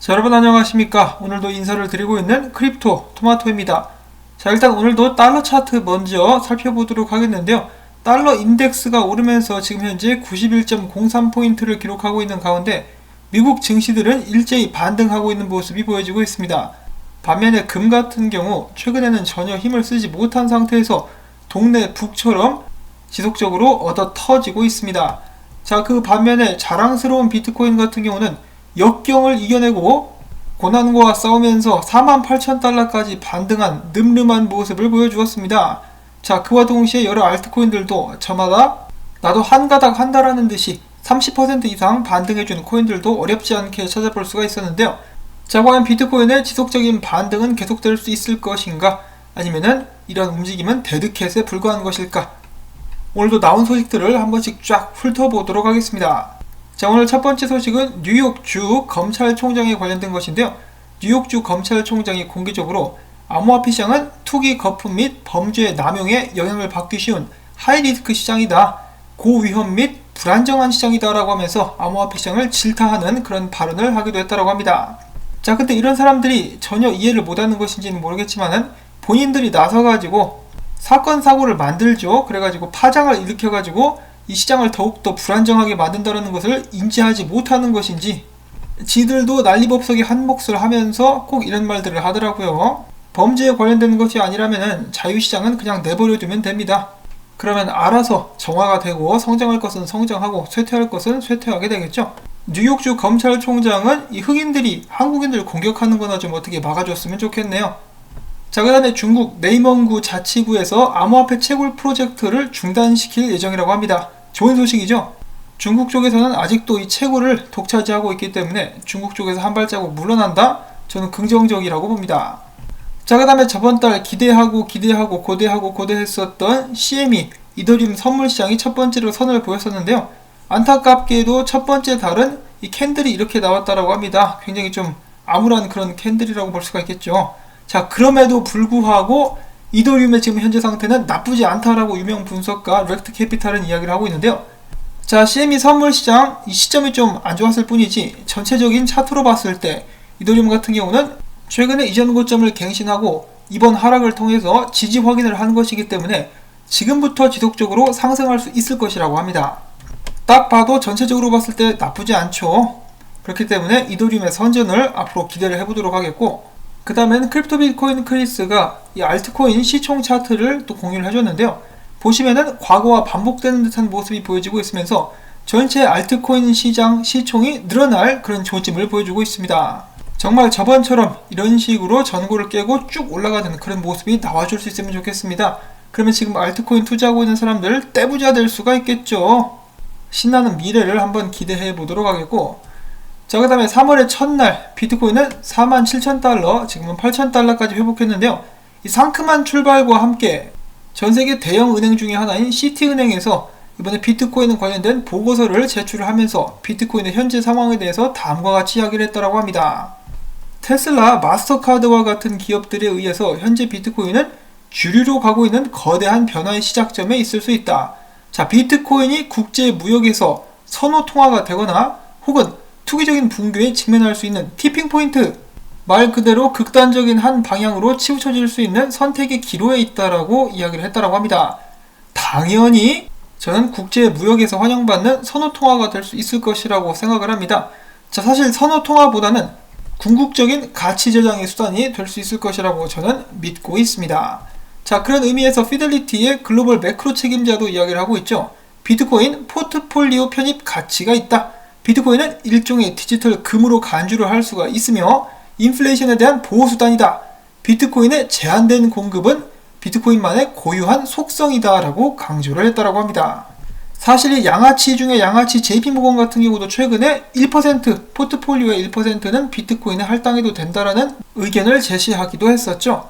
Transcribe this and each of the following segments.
자, 여러분 안녕하십니까. 오늘도 인사를 드리고 있는 크립토 토마토입니다. 자, 일단 오늘도 달러 차트 먼저 살펴보도록 하겠는데요. 달러 인덱스가 오르면서 지금 현재 91.03포인트를 기록하고 있는 가운데 미국 증시들은 일제히 반등하고 있는 모습이 보여지고 있습니다. 반면에 금 같은 경우 최근에는 전혀 힘을 쓰지 못한 상태에서 동네 북처럼 지속적으로 얻어 터지고 있습니다. 자, 그 반면에 자랑스러운 비트코인 같은 경우는 역경을 이겨내고 고난과 싸우면서 48,000달러까지 반등한 늠름한 모습을 보여주었습니다. 자, 그와 동시에 여러 알트코인들도 저마다 나도 한 가닥 한다라는 듯이 30% 이상 반등해준 코인들도 어렵지 않게 찾아볼 수가 있었는데요. 자, 과연 비트코인의 지속적인 반등은 계속될 수 있을 것인가? 아니면은 이런 움직임은 데드캣에 불과한 것일까? 오늘도 나온 소식들을 한 번씩 쫙 훑어보도록 하겠습니다. 자, 오늘 첫 번째 소식은 뉴욕주 검찰총장에 관련된 것인데요. 뉴욕주 검찰총장이 공개적으로 암호화폐 시장은 투기 거품 및 범죄 남용에 영향을 받기 쉬운 하이리스크 시장이다, 고위험 및 불안정한 시장이다 라고 하면서 암호화폐 시장을 질타하는 그런 발언을 하기도 했다고 합니다. 자, 근데 이런 사람들이 전혀 이해를 못하는 것인지는 모르겠지만은 본인들이 나서가지고 사건 사고를 만들죠. 그래가지고 파장을 일으켜가지고 이 시장을 더욱더 불안정하게 만든다는 것을 인지하지 못하는 것인지 지들도 난리법석의 한 몫을 하면서 꼭 이런 말들을 하더라고요. 범죄에 관련된 것이 아니라면 자유시장은 그냥 내버려두면 됩니다. 그러면 알아서 정화가 되고 성장할 것은 성장하고 쇠퇴할 것은 쇠퇴하게 되겠죠. 뉴욕주 검찰총장은 이 흑인들이 한국인들을 공격하는 거나 좀 어떻게 막아줬으면 좋겠네요. 자, 그 다음에 중국 내이멍구 자치구에서 암호화폐 채굴 프로젝트를 중단시킬 예정이라고 합니다. 좋은 소식이죠? 중국 쪽에서는 아직도 이 채굴을 독차지하고 있기 때문에 중국 쪽에서 한 발자국 물러난다? 저는 긍정적이라고 봅니다. 자, 그 다음에 저번 달 기대하고 고대했었던 CME 이더리움 선물 시장이 첫 번째로 선을 보였었는데요. 안타깝게도 첫 번째 달은 이 캔들이 이렇게 나왔다라고 합니다. 굉장히 좀 암울한 그런 캔들이라고 볼 수가 있겠죠. 자, 그럼에도 불구하고 이더리움의 지금 현재 상태는 나쁘지 않다라고 유명 분석가 렉트 캐피탈은 이야기를 하고 있는데요. 자, CME 선물 시장 이 시점이 좀 안 좋았을 뿐이지 전체적인 차트로 봤을 때 이더리움 같은 경우는 최근에 이전 고점을 갱신하고 이번 하락을 통해서 지지 확인을 한 것이기 때문에 지금부터 지속적으로 상승할 수 있을 것이라고 합니다. 딱 봐도 전체적으로 봤을 때 나쁘지 않죠. 그렇기 때문에 이더리움의 선전을 앞으로 기대를 해보도록 하겠고, 그 다음에는 크립토 비트코인 크리스가 이 알트코인 시총 차트를 또 공유를 해줬는데요. 보시면은 과거와 반복되는 듯한 모습이 보여지고 있으면서 전체 알트코인 시장 시총이 늘어날 그런 조짐을 보여주고 있습니다. 정말 저번처럼 이런 식으로 전고를 깨고 쭉 올라가는 그런 모습이 나와줄 수 있으면 좋겠습니다. 그러면 지금 알트코인 투자하고 있는 사람들 떼부자 될 수가 있겠죠. 신나는 미래를 한번 기대해 보도록 하겠고, 자, 그 다음에 3월의 첫날 비트코인은 47,000달러, 지금은 8,000달러까지 회복했는데요. 이 상큼한 출발과 함께 전세계 대형 은행 중에 하나인 시티은행에서 이번에 비트코인 관련된 보고서를 제출을 하면서 비트코인의 현재 상황에 대해서 다음과 같이 이야기를 했다고 합니다. 테슬라, 마스터카드와 같은 기업들에 의해서 현재 비트코인은 주류로 가고 있는 거대한 변화의 시작점에 있을 수 있다. 자, 비트코인이 국제 무역에서 선호 통화가 되거나 혹은 투기적인 붕괴에 직면할 수 있는 티핑 포인트, 말 그대로 극단적인 한 방향으로 치우쳐질 수 있는 선택의 기로에 있다라고 이야기를 했다라고 합니다. 당연히 저는 국제 무역에서 환영받는 선호 통화가 될 수 있을 것이라고 생각을 합니다. 자, 사실 선호 통화보다는 궁극적인 가치 저장의 수단이 될 수 있을 것이라고 저는 믿고 있습니다. 자, 그런 의미에서 피델리티의 글로벌 매크로 책임자도 이야기를 하고 있죠. 비트코인 포트폴리오 편입 가치가 있다. 비트코인은 일종의 디지털 금으로 간주를 할 수가 있으며 인플레이션에 대한 보호수단이다. 비트코인의 제한된 공급은 비트코인만의 고유한 속성이다 라고 강조를 했다고 합니다. 사실 이 양아치 중에 양아치 JP모건 같은 경우도 최근에 1% 포트폴리오의 1%는 비트코인에 할당해도 된다라는 의견을 제시하기도 했었죠.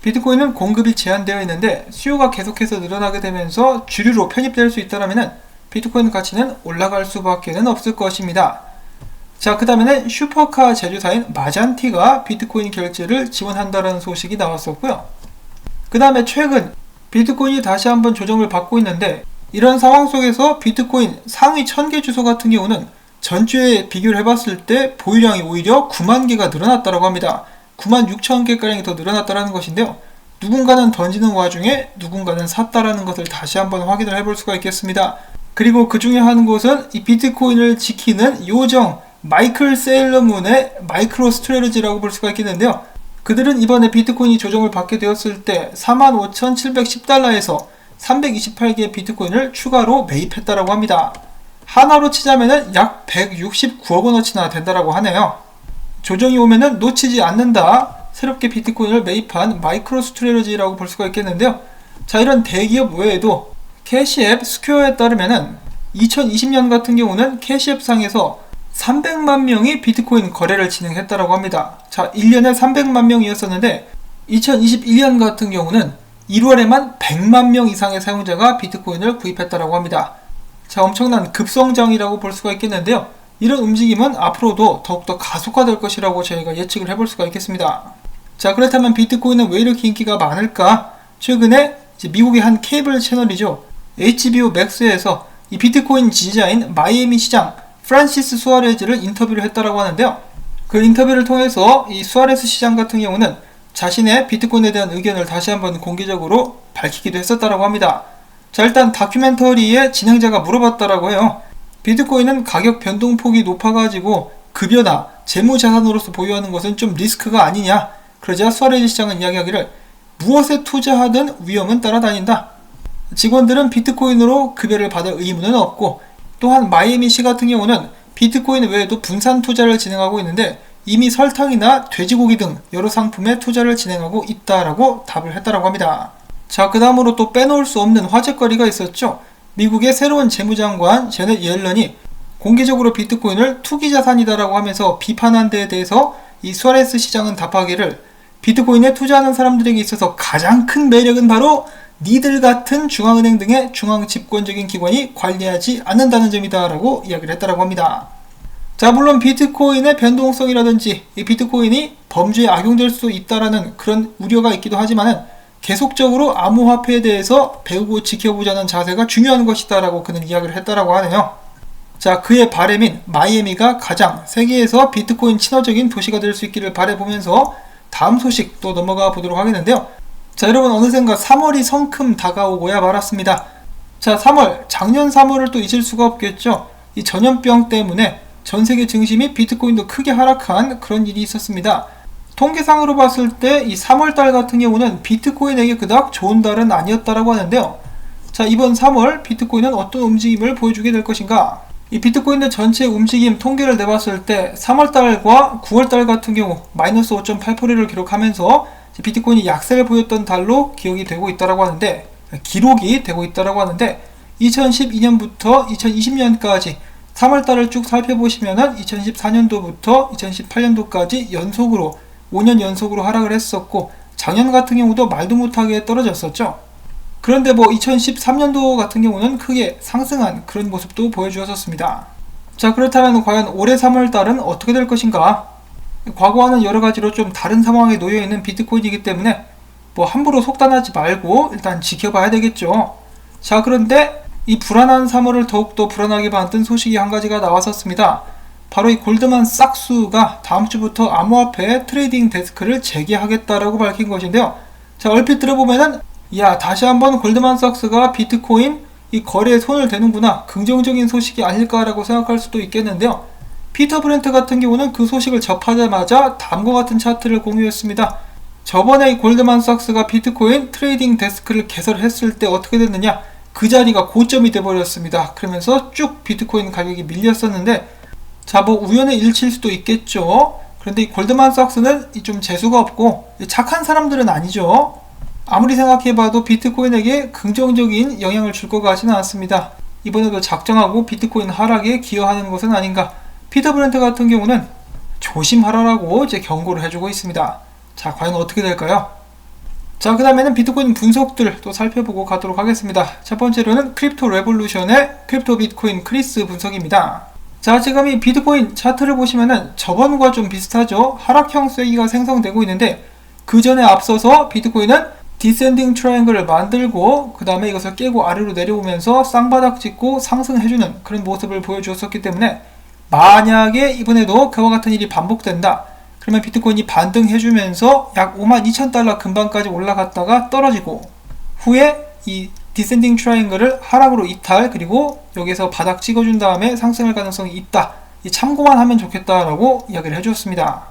비트코인은 공급이 제한되어 있는데 수요가 계속해서 늘어나게 되면서 주류로 편입될 수 있다면 비트코인 가치는 올라갈 수밖에 없을 것입니다. 자, 그 다음에는 슈퍼카 제조사인 마잔티가 비트코인 결제를 지원한다는 소식이 나왔었고요. 그 다음에 최근 비트코인이 다시 한번 조정을 받고 있는데 이런 상황 속에서 비트코인 상위 1000개 주소 같은 경우는 전주에 비교를 해봤을 때 보유량이 오히려 9만 개가 늘어났다고 합니다. 9만 6천 개가량이 더 늘어났다는 것인데요. 누군가는 던지는 와중에 누군가는 샀다라는 것을 다시 한번 확인을 해볼 수가 있겠습니다. 그리고 그 중에 한 곳은 이 비트코인을 지키는 요정 마이클 세일러문의 마이크로 스트레러지라고 볼 수가 있겠는데요. 그들은 이번에 비트코인이 조정을 받게 되었을 때 45,710달러에서 328개의 비트코인을 추가로 매입했다라고 합니다. 하나로 치자면은 약 169억 원어치나 된다라고 하네요. 조정이 오면은 놓치지 않는다. 새롭게 비트코인을 매입한 마이크로 스트레러지라고 볼 수가 있겠는데요. 자, 이런 대기업 외에도 캐시앱 스퀘어에 따르면은 2020년 같은 경우는 캐시앱 상에서 300만 명이 비트코인 거래를 진행했다라고 합니다. 자, 1년에 300만 명이었었는데 2021년 같은 경우는 1월에만 100만 명 이상의 사용자가 비트코인을 구입했다라고 합니다. 자, 엄청난 급성장이라고 볼 수가 있겠는데요. 이런 움직임은 앞으로도 더욱더 가속화될 것이라고 저희가 예측을 해볼 수가 있겠습니다. 자, 그렇다면 비트코인은 왜 이렇게 인기가 많을까? 최근에 미국의 한 케이블 채널이죠. HBO 맥스에서 이 비트코인 지지자인 마이애미 시장 프란시스 수아레즈를 인터뷰를 했다라고 하는데요. 그 인터뷰를 통해서 이 수아레스 시장 같은 경우는 자신의 비트코인에 대한 의견을 다시 한번 공개적으로 밝히기도 했었다라고 합니다. 자, 일단 다큐멘터리의 진행자가 물어봤다라고 해요. 비트코인은 가격 변동폭이 높아가지고 급여나 재무자산으로서 보유하는 것은 좀 리스크가 아니냐. 그러자 수아레즈 시장은 이야기하기를 무엇에 투자하든 위험은 따라다닌다. 직원들은 비트코인으로 급여를 받을 의무는 없고, 또한 마이애미시 같은 경우는 비트코인 외에도 분산 투자를 진행하고 있는데 이미 설탕이나 돼지고기 등 여러 상품에 투자를 진행하고 있다라고 답을 했다라고 합니다. 자, 그 다음으로 또 빼놓을 수 없는 화제거리가 있었죠. 미국의 새로운 재무장관 제넷 옐런이 공개적으로 비트코인을 투기자산이다라고 하면서 비판한 데에 대해서 이 수아레스 시장은 답하기를 비트코인에 투자하는 사람들에게 있어서 가장 큰 매력은 바로 니들 같은 중앙은행 등의 중앙집권적인 기관이 관리하지 않는다는 점이다 라고 이야기를 했다라고 합니다. 자, 물론 비트코인의 변동성이라든지 이 비트코인이 범죄에 악용될 수 있다라는 그런 우려가 있기도 하지만은 계속적으로 암호화폐에 대해서 배우고 지켜보자는 자세가 중요한 것이다 라고 그는 이야기를 했다라고 하네요. 자, 그의 바람인 마이애미가 가장 세계에서 비트코인 친화적인 도시가 될 수 있기를 바라보면서 다음 소식 또 넘어가 보도록 하겠는데요. 자, 여러분, 어느샌가 3월이 성큼 다가오고야 말았습니다. 자, 3월, 작년 3월을 또 잊을 수가 없겠죠. 이 전염병 때문에 전세계 증시 비트코인도 크게 하락한 그런 일이 있었습니다. 통계상으로 봤을 때 이 3월달 같은 경우는 비트코인에게 그닥 좋은 달은 아니었다라고 하는데요. 자, 이번 3월 비트코인은 어떤 움직임을 보여주게 될 것인가? 이 비트코인의 전체 움직임 통계를 내봤을 때 3월달과 9월달 같은 경우 마이너스 5.8%를 기록하면서 비트코인이 약세를 보였던 달로 기록이 되고 있다고 하는데 2012년부터 2020년까지 3월달을 쭉 살펴보시면은 2014년도부터 2018년도까지 연속으로 5년 연속으로 하락을 했었고, 작년 같은 경우도 말도 못하게 떨어졌었죠. 그런데 2013년도 같은 경우는 크게 상승한 그런 모습도 보여주었습니다. 자, 그렇다면 과연 올해 3월달은 어떻게 될 것인가? 과거와는 여러가지로 좀 다른 상황에 놓여있는 비트코인이기 때문에 함부로 속단하지 말고 일단 지켜봐야 되겠죠. 자, 그런데 이 불안한 3월을 더욱더 불안하게 만든 소식이 한 가지가 나왔었습니다. 바로 이 골드만삭스가 다음 주부터 암호화폐 트레이딩 데스크를 재개하겠다라고 밝힌 것인데요. 자, 얼핏 들어보면은 다시 한번 골드만삭스가 비트코인 이 거래에 손을 대는구나, 긍정적인 소식이 아닐까라고 생각할 수도 있겠는데요. 피터 브렌트 같은 경우는 그 소식을 접하자마자 다음과 같은 차트를 공유했습니다. 저번에 이 골드만삭스가 비트코인 트레이딩 데스크를 개설했을 때 어떻게 됐느냐, 그 자리가 고점이 돼버렸습니다. 그러면서 쭉 비트코인 가격이 밀렸었는데, 자, 우연의 일치일 수도 있겠죠. 그런데 이 골드만삭스는 좀 재수가 없고 착한 사람들은 아니죠. 아무리 생각해봐도 비트코인에게 긍정적인 영향을 줄 것 같지는 않습니다. 이번에도 작정하고 비트코인 하락에 기여하는 것은 아닌가. 피터 브렌트 같은 경우는 조심하라고 이제 경고를 해주고 있습니다. 자, 과연 어떻게 될까요? 자, 그 다음에는 비트코인 분석들 또 살펴보고 가도록 하겠습니다. 첫 번째로는 크립토 레볼루션의 크립토 비트코인 크리스 분석입니다. 자, 지금 이 비트코인 차트를 보시면은 저번과 좀 비슷하죠. 하락형 쐐기가 생성되고 있는데, 그 전에 앞서서 비트코인은 디센딩 트라이앵글을 만들고 그 다음에 이것을 깨고 아래로 내려오면서 쌍바닥 찍고 상승해주는 그런 모습을 보여주었었기 때문에 만약에 이번에도 그와 같은 일이 반복된다. 그러면 비트코인이 반등해주면서 약 52,000달러 근방까지 올라갔다가 떨어지고 후에 이 디센딩 트라이앵글을 하락으로 이탈, 그리고 여기서 바닥 찍어준 다음에 상승할 가능성이 있다. 참고만 하면 좋겠다라고 이야기를 해주었습니다.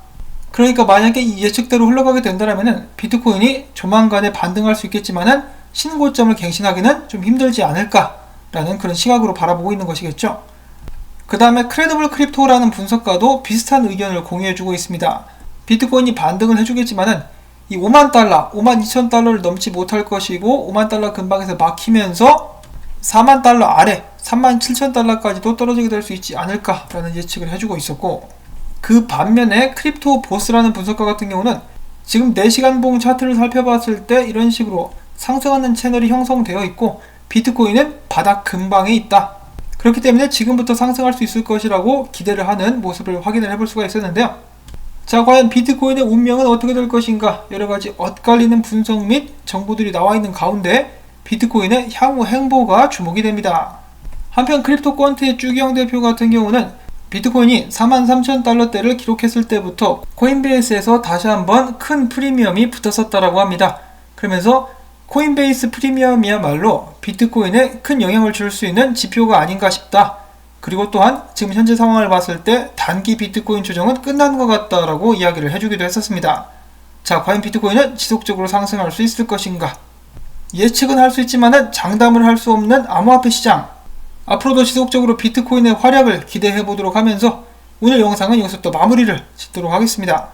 그러니까 만약에 이 예측대로 흘러가게 된다면 비트코인이 조만간에 반등할 수 있겠지만은 신고점을 갱신하기는 좀 힘들지 않을까라는 그런 시각으로 바라보고 있는 것이겠죠. 그 다음에 크레디블 크립토라는 분석가도 비슷한 의견을 공유해주고 있습니다. 비트코인이 반등을 해주겠지만은 이 5만 달러, 5만 2천 달러를 넘지 못할 것이고 5만 달러 근방에서 막히면서 4만 달러 아래 3만 7천 달러까지도 떨어지게 될 수 있지 않을까라는 예측을 해주고 있었고, 그 반면에 크립토 보스라는 분석가 같은 경우는 지금 4시간봉 차트를 살펴봤을 때 이런 식으로 상승하는 채널이 형성되어 있고 비트코인은 바닥 근방에 있다. 그렇기 때문에 지금부터 상승할 수 있을 것이라고 기대를 하는 모습을 확인을 해볼 수가 있었는데요. 자, 과연 비트코인의 운명은 어떻게 될 것인가? 여러가지 엇갈리는 분석 및 정보들이 나와 있는 가운데 비트코인의 향후 행보가 주목이 됩니다. 한편 크립토 퀀트의 주기영 대표 같은 경우는 비트코인이 43,000달러대를 기록했을 때부터 코인베이스에서 다시 한번 큰 프리미엄이 붙었었다라고 합니다. 그러면서 코인베이스 프리미엄이야말로 비트코인에 큰 영향을 줄 수 있는 지표가 아닌가 싶다. 그리고 또한 지금 현재 상황을 봤을 때 단기 비트코인 조정은 끝난 것 같다라고 이야기를 해주기도 했었습니다. 자, 과연 비트코인은 지속적으로 상승할 수 있을 것인가? 예측은 할 수 있지만 장담을 할 수 없는 암호화폐 시장. 앞으로도 지속적으로 비트코인의 활약을 기대해 보도록 하면서 오늘 영상은 여기서 또 마무리를 짓도록 하겠습니다.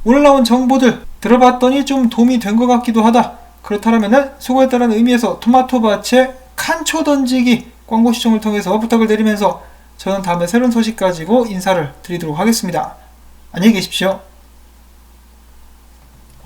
오늘 나온 정보들 들어봤더니 좀 도움이 된 것 같기도 하다. 그렇다면 수고했다는 의미에서 토마토밭에 칸초 던지기 광고 시청을 통해서 부탁을 드리면서 저는 다음에 새로운 소식 가지고 인사를 드리도록 하겠습니다. 안녕히 계십시오.